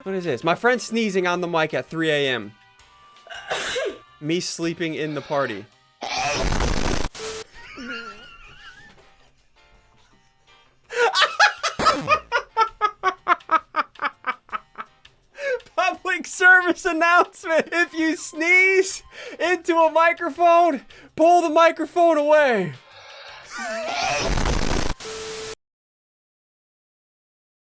What is this? My friend sneezing on the mic at 3 a.m. Me sleeping in the party. Public service announcement. If you sneeze into a microphone, pull the microphone away.